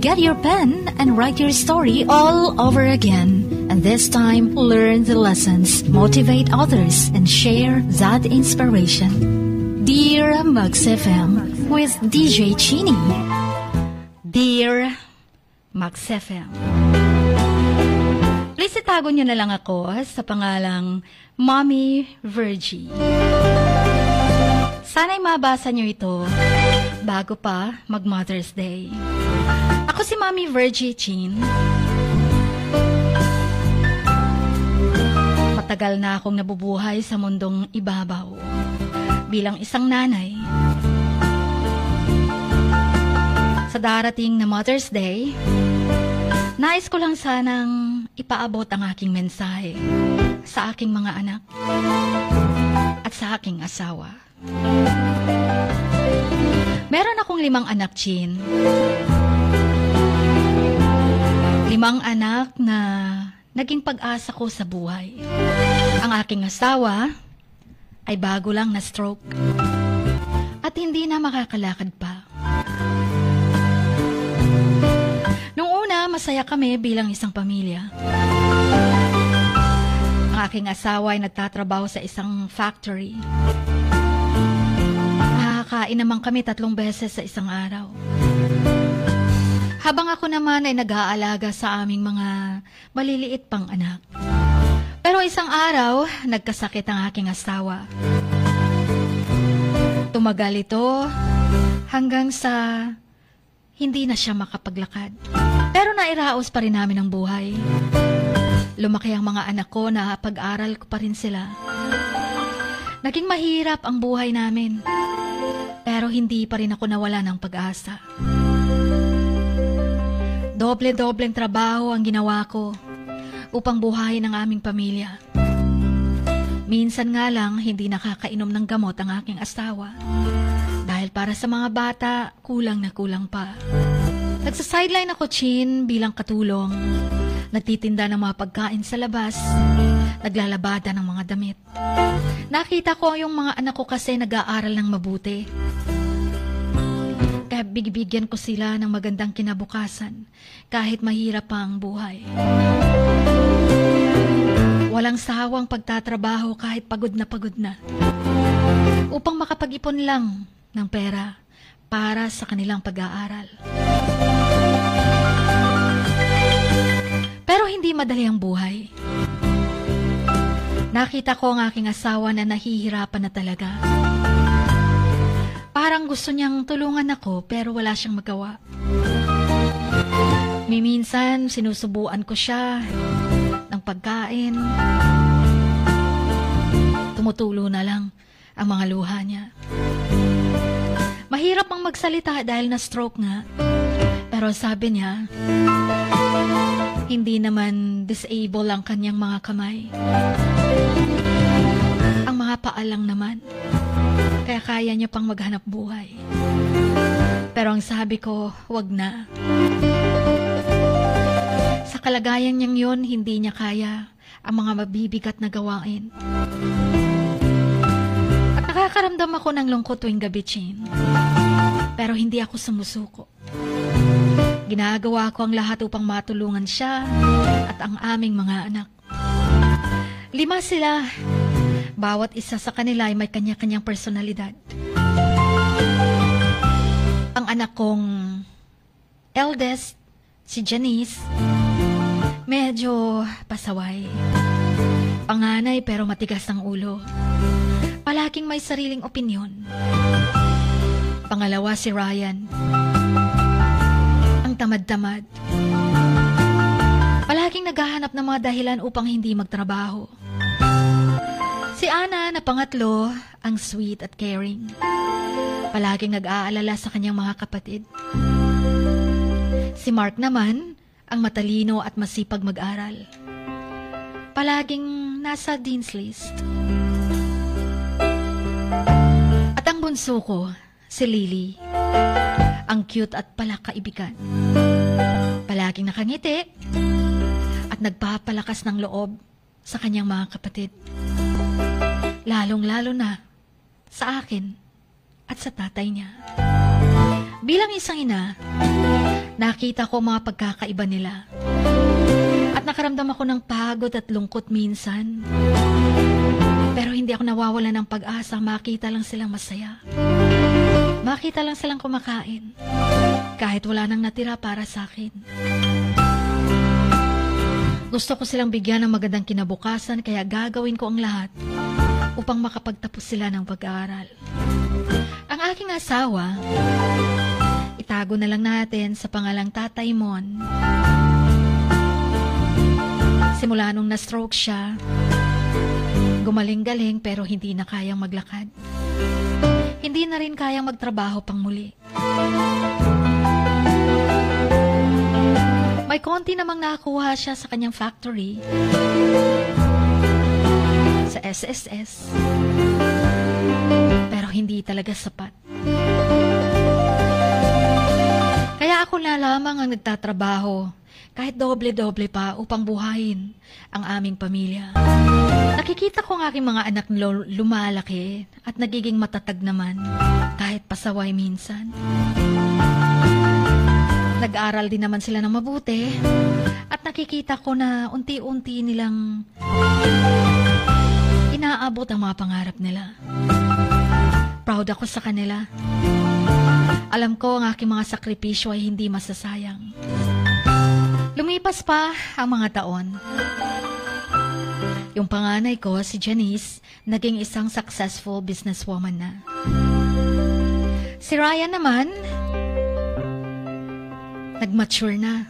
Get your pen and write your story all over again. And this time, learn the lessons, motivate others, and share that inspiration. Dear Max FM with DJ Chini. Dear Max FM. Please itago nyo na lang ako sa pangalang Mommy Virgie. Sana'y mabasa nyo ito bago pa mag-Mother's Day. Ako si Mommy Virgie Chin. Matagal na akong nabubuhay sa mundong ibabaw bilang isang nanay. Sa darating na Mother's Day, nais ko lang sanang ipaabot ang aking mensahe sa aking mga anak at sa aking asawa. Meron akong 5 anak, Chin. 5 anak na naging pag-asa ko sa buhay. Ang aking asawa ay bago lang na stroke at hindi na makakalakad pa. Noong una, masaya kami bilang isang pamilya. Ang aking asawa ay nagtatrabaho sa isang factory. Nakakain naman kami 3 beses sa isang araw. Habang ako naman ay nag-aalaga sa aming mga maliliit pang anak. Pero isang araw, nagkasakit ang aking asawa. Tumagal ito hanggang sa hindi na siya makapaglakad. Pero nairaos pa rin namin ang buhay. Lumaki ang mga anak ko na pag-aral ko pa rin sila. Naging mahirap ang buhay namin. Pero hindi pa rin ako nawala ng pag-asa. Doble-dobleng trabaho ang ginawa ko upang buhayin ang aming pamilya. Minsan nga lang hindi nakakainom ng gamot ang aking asawa. Dahil para sa mga bata, kulang na kulang pa. Nagsa-sideline ako, Chin, bilang katulong. Nagtitinda ng mga pagkain sa labas. Naglalabada ng mga damit. Nakita ko yung mga anak ko kasi nag-aaral ng mabuti. Kaya bigyan ko sila ng magandang kinabukasan kahit mahirap pa ang buhay. Walang sawang pagtatrabaho kahit pagod na upang makapag-ipon lang ng pera para sa kanilang pag-aaral. Pero hindi madali ang buhay. Nakita ko ang aking asawa na nahihirapan na talaga. Parang gusto niyang tulungan ako pero wala siyang magawa. Minsan sinusubuan ko siya ng pagkain. Tumutulo na lang ang mga luha niya. Mahirap ang magsalita dahil na-stroke nga. Pero sabi niya, hindi naman disable ang kanyang mga kamay. Ang mga paa lang naman. Kaya kaya niya pang maghanap buhay. Pero ang sabi ko, wag na. Sa kalagayan niyang yun, hindi niya kaya ang mga mabibigat na gawain. At nakakaramdam ako ng lungkot tuwing gabi, Chin. Pero hindi ako sumusuko. Ginagawa ko ang lahat upang matulungan siya at ang aming mga anak. 5 sila. Bawat isa sa kanila ay may kanya-kanyang personalidad. Ang anak kong eldest, si Janice, medyo pasaway. Panganay pero matigas ang ulo. Palaging may sariling opinyon. Pangalawa si Ryan. Ang tamad-tamad. Palaging naghahanap ng mga dahilan upang hindi magtrabaho. Si Ana na pangatlo, ang sweet at caring. Palaging nag-aalala sa kanyang mga kapatid. Si Mark naman, ang matalino at masipag mag-aral. Palaging nasa dean's list. At ang bunso ko, si Lily, ang cute at palakaibigan. Palaging nakangiti at nagpapalakas ng loob sa kanyang mga kapatid. Lalong-lalo na sa akin at sa tatay niya. Bilang isang ina, Nakita ko ang mga pagkakaiba nila. At nakaramdam ako ng pagod at lungkot minsan. Pero hindi ako nawawala ng pag-asa, makita lang silang masaya. Makita lang silang kumakain. Kahit wala nang natira para sa akin. Gusto ko silang bigyan ng magandang kinabukasan, kaya gagawin ko ang lahat upang makapagtapos sila ng pag-aaral. Ang aking asawa, itago na lang natin sa pangalang Tatay Mon. Simula nung na-stroke siya, gumaling-galing pero hindi na kayang maglakad. Hindi na rin kayang magtrabaho pang muli. May konti namang nakakuha siya sa kanyang factory sa SSS. Pero hindi talaga sapat. Kaya ako na lamang ang nagtatrabaho, kahit doble-doble pa upang buhayin ang aming pamilya. Nakikita ko ang aking mga anak lumalaki at nagiging matatag naman, kahit pasaway minsan. Nag-aral din naman sila ng mabuti at nakikita ko na unti-unti nilang inaabot ang mga pangarap nila. Proud ako sa kanila. Alam ko ang aking mga sakripisyo ay hindi masasayang. Lumipas pa ang mga taon. Yung panganay ko, si Janice, naging isang successful businesswoman na. Si Ryan naman, nag-mature na.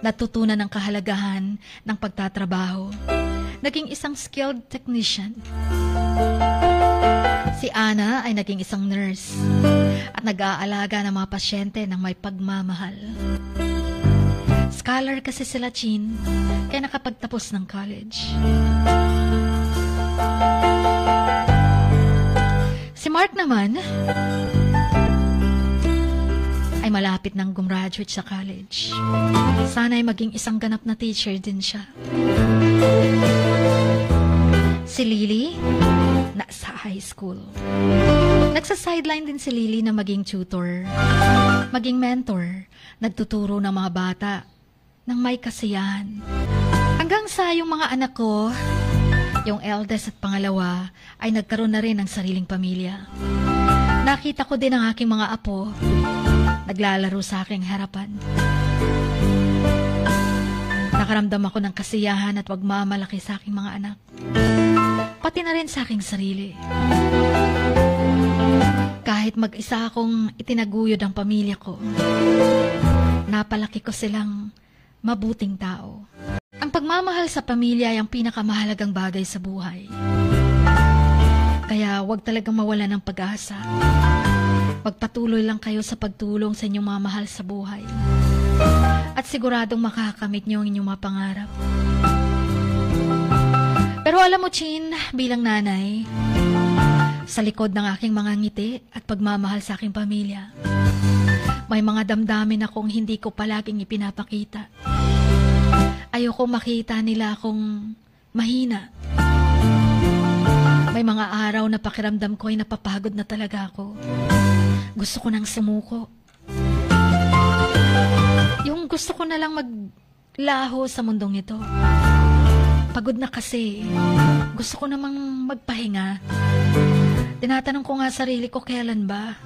Natutunan ang kahalagahan ng pagtatrabaho. Naging isang skilled technician. Si Anna ay naging isang nurse at nag-aalaga ng mga pasyente ng may pagmamahal. Scholar kasi sila, Chin, kaya nakapagtapos ng college. Si Mark naman ay malapit nang gumraduate sa college. Sana ay maging isang ganap na teacher din siya. Si Lily, nasa high school. Nagsa-sideline din si Lily na maging tutor, maging mentor, nagtuturo ng mga bata ng may kasiyahan. Hanggang sa yung mga anak ko, yung eldest at pangalawa, ay nagkaroon na rin ng sariling pamilya. Nakita ko din ang aking mga apo, naglalaro sa aking harapan. Nakaramdam ako ng kasiyahan at pagmamalaki sa aking mga anak. Pati na rin sa aking sarili. Kahit mag-isa akong itinaguyod ang pamilya ko, napalaki ko silang mabuting tao. Ang pagmamahal sa pamilya ay ang pinakamahalagang bagay sa buhay. Kaya huwag talagang mawala ng pag-asa. Magpatuloy lang kayo sa pagtulong sa inyong mga mahal sa buhay. At siguradong makakamit niyo ang inyong mga pangarap. Pero alam mo, Chin, bilang nanay, sa likod ng aking mga ngiti at pagmamahal sa aking pamilya, may mga damdamin akong hindi ko palaging ipinapakita. Ayoko makita nila akong mahina. May mga araw na pakiramdam ko ay napapagod na talaga ako. Gusto ko nang sumuko. Yung gusto ko na lang maglaho sa mundong ito. Pagod na kasi. Gusto ko namang magpahinga. Tinatanong ko nga sarili ko, kailan ba?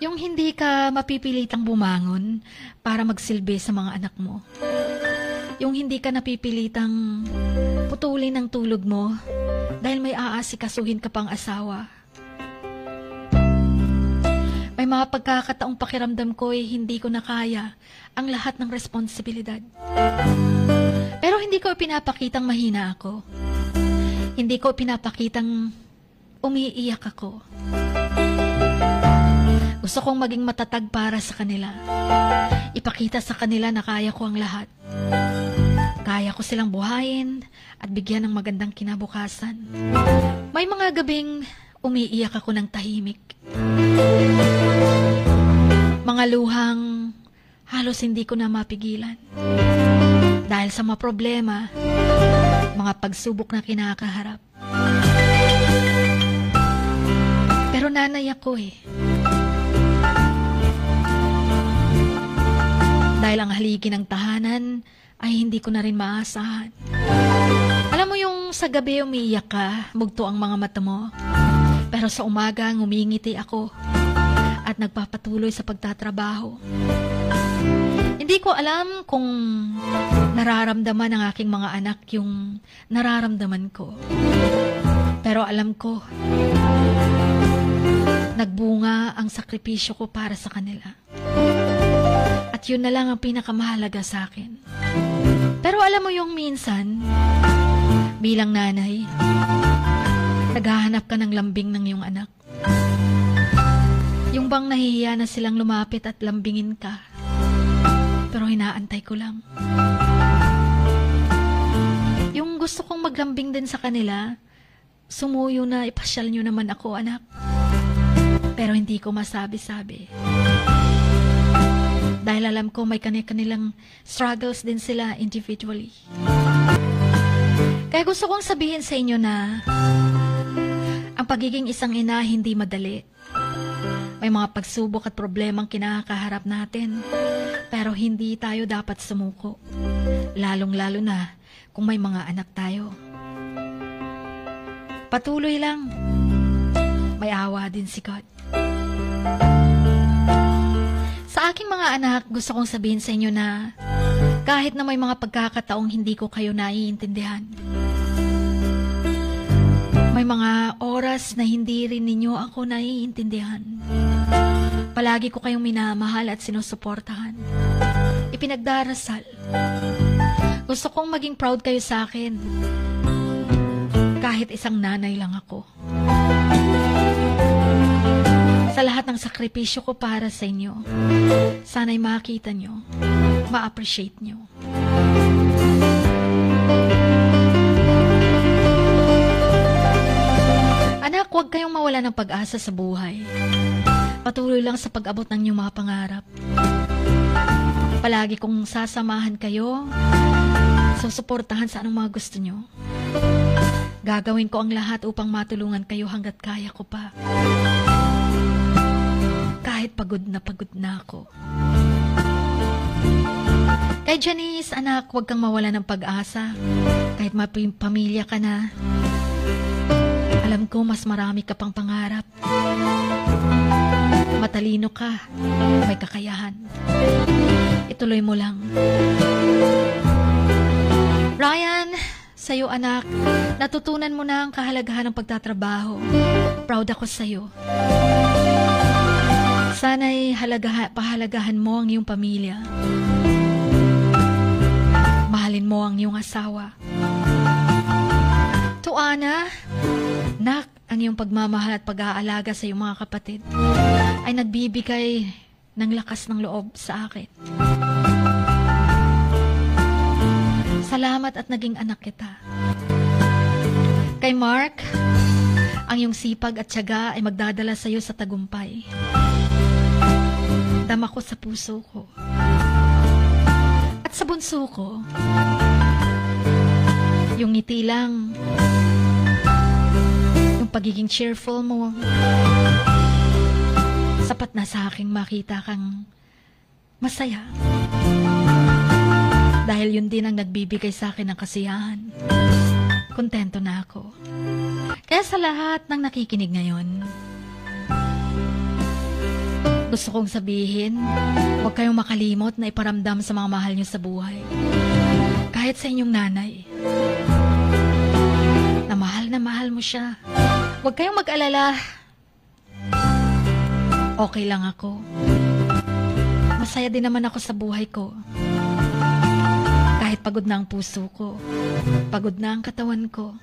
Yung hindi ka mapipilitang bumangon para magsilbi sa mga anak mo. Yung hindi ka napipilitang putulin ang tulog mo dahil may aasikasuhin ka pang asawa. May mga pagkakataong pakiramdam ko ay hindi ko na kaya ang lahat ng responsibilidad. Pero hindi ko pinapakitang mahina ako. Hindi ko pinapakitang umiiyak ako. Gusto kong maging matatag para sa kanila. Ipakita sa kanila na kaya ko ang lahat. Kaya ko silang buhayin at bigyan ng magandang kinabukasan. May mga gabing umiiyak ako ng tahimik. Mga luhang halos hindi ko na mapigilan. Dahil sa mga problema, mga pagsubok na kinakaharap. Pero nanay ako eh. Dahil ang haligi ng tahanan ay hindi ko na rin maasahan. Alam mo yung sa gabi umiiyak ka, mugto ang mga mata mo. Pero sa umaga ngumingiti ako at nagpapatuloy sa pagtatrabaho. Hindi ko alam kung nararamdaman ng aking mga anak yung nararamdaman ko. Pero alam ko, nagbunga ang sakripisyo ko para sa kanila. At yun na lang ang pinakamahalaga sa akin. Pero alam mo yung minsan, bilang nanay, naghahanap ka ng lambing ng iyong anak. Yung bang nahihiya na silang lumapit at lambingin ka. Pero hinaantay ko lang. Yung gusto kong maglambing din sa kanila, sumuyo na ipasyal nyo naman ako, anak. Pero hindi ko masabi-sabi. Dahil alam ko may kanilang struggles din sila individually. Kaya gusto kong sabihin sa inyo na ang pagiging isang ina hindi madali. May mga pagsubok at problemang kinakaharap natin, pero hindi tayo dapat sumuko. Lalong-lalo na kung may mga anak tayo. Patuloy lang. May awa din si God. Sa aking mga anak, gusto kong sabihin sa inyo na kahit na may mga pagkakataong hindi ko kayo naiintindihan, may mga oras na hindi rin ninyo ako naiintindihan, palagi ko kayong minamahal at sinusuportahan. Ipinagdarasal. Gusto kong maging proud kayo sa akin. Kahit isang nanay lang ako. Sa lahat ng sakripisyo ko para sa inyo, sana'y makita nyo, ma-appreciate nyo. Anak, huwag kayong mawala ng pag-asa sa buhay. Patuloy lang sa pag-abot ng inyong mga pangarap. Palagi kong sasamahan kayo, susuportahan sa anong mga gusto nyo. Gagawin ko ang lahat upang matulungan kayo hanggat kaya ko pa. Kahit pagod na ako. Kay Janice, anak, huwag kang mawala ng pag-asa. Kahit pamilya ka na, alam ko mas marami ka pang pangarap. Matalino ka, may kakayahan. Ituloy mo lang. Ryan, sa'yo anak, natutunan mo na ang kahalagahan ng pagtatrabaho. Proud ako sa'yo. Sana'y pahalagahan mo ang iyong pamilya. Mahalin mo ang iyong asawa. To Ana, nak, ang iyong pagmamahal at pag-aalaga sa iyong mga kapatid ay nagbibigay ng lakas ng loob sa akin. Salamat at naging anak kita. Kay Mark, ang iyong sipag at tiyaga ay magdadala sa iyo sa tagumpay. Dama ko sa puso ko. At sa bunso ko, yung ngiti lang, yung pagiging cheerful mo, sapat na sa aking makita kang masaya. Dahil yun din ang nagbibigay sa akin ng kasiyahan. Kontento na ako. Kaya sa lahat ng nakikinig ngayon, gusto kong sabihin, huwag kayong makalimot na iparamdam sa mga mahal nyo sa buhay. Kahit sa inyong nanay, na mahal mo siya. Huwag kayong mag-alala. Okay lang ako. Masaya din naman ako sa buhay ko. Kahit pagod na ang puso ko, pagod na ang katawan ko.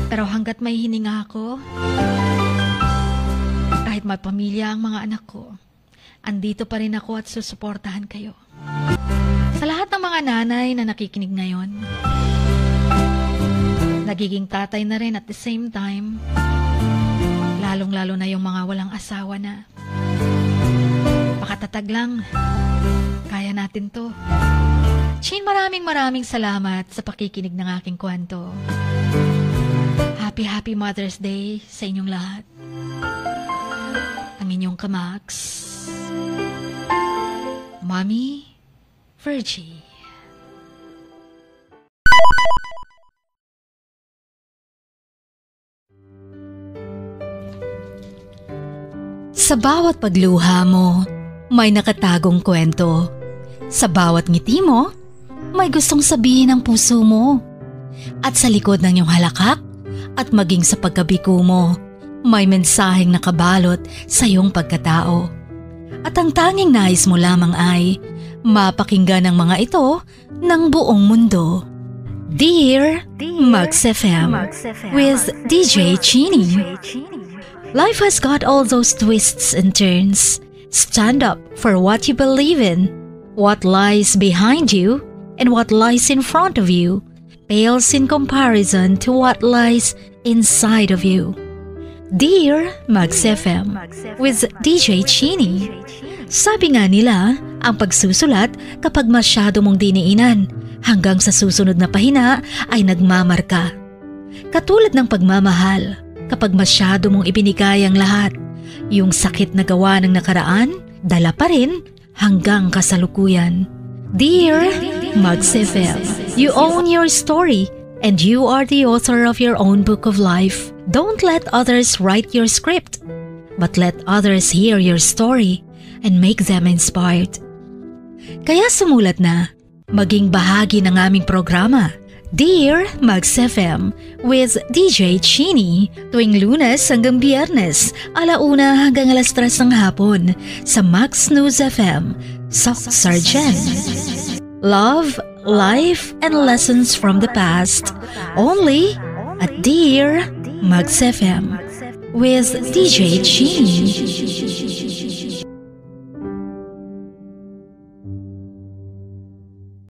Pero hanggat may hininga ako, kahit may pamilya ang mga anak ko, andito pa rin ako at susuportahan kayo. Sa lahat ng mga nanay na nakikinig ngayon, nagiging tatay na rin at the same time, lalong-lalo na yung mga walang asawa na. Pakatatag lang, kaya natin to. Chin, maraming salamat sa pakikinig ng aking kwento. Happy Mother's Day sa inyong lahat. Ang inyong Kamax, Mommy Virgie. Sa bawat pagluha mo, may nakatagong kwento. Sa bawat ngiti mo, may gustong sabihin ang puso mo. At sa likod ng iyong halakak at maging sa pagkabiko mo, may mensaheng nakabalot sa iyong pagkatao. At ang tanging nais mo lamang ay mapakinggan ang mga ito ng buong mundo. Dear Max FM with DJ Chini. Life has got all those twists and turns. Stand up for what you believe in. What lies behind you and what lies in front of you pales in comparison to what lies inside of you. Dear Max FM with DJ Chini. Sabi nga nila, ang pagsusulat kapag masyado mong diniinan hanggang sa susunod na pahina ay nagmamarka. Katulad ng pagmamahal, kapag masyado mong ibinigay ang lahat, yung sakit na gawa ng nakaraan, dala pa rin hanggang kasalukuyan. Dear Max FM, you own your story and you are the author of your own book of life. Don't let others write your script, but let others hear your story and make them inspired. Kaya sumulat na, maging bahagi ng aming programa, Dear Max FM with DJ Chini, tuwing Lunes hanggang Biyernes, 1:00 hanggang 3:00 ng hapon sa Max News FM, Sock Sargent. Love, life, and lessons from the past, only at Dear Max FM with DJ Chini.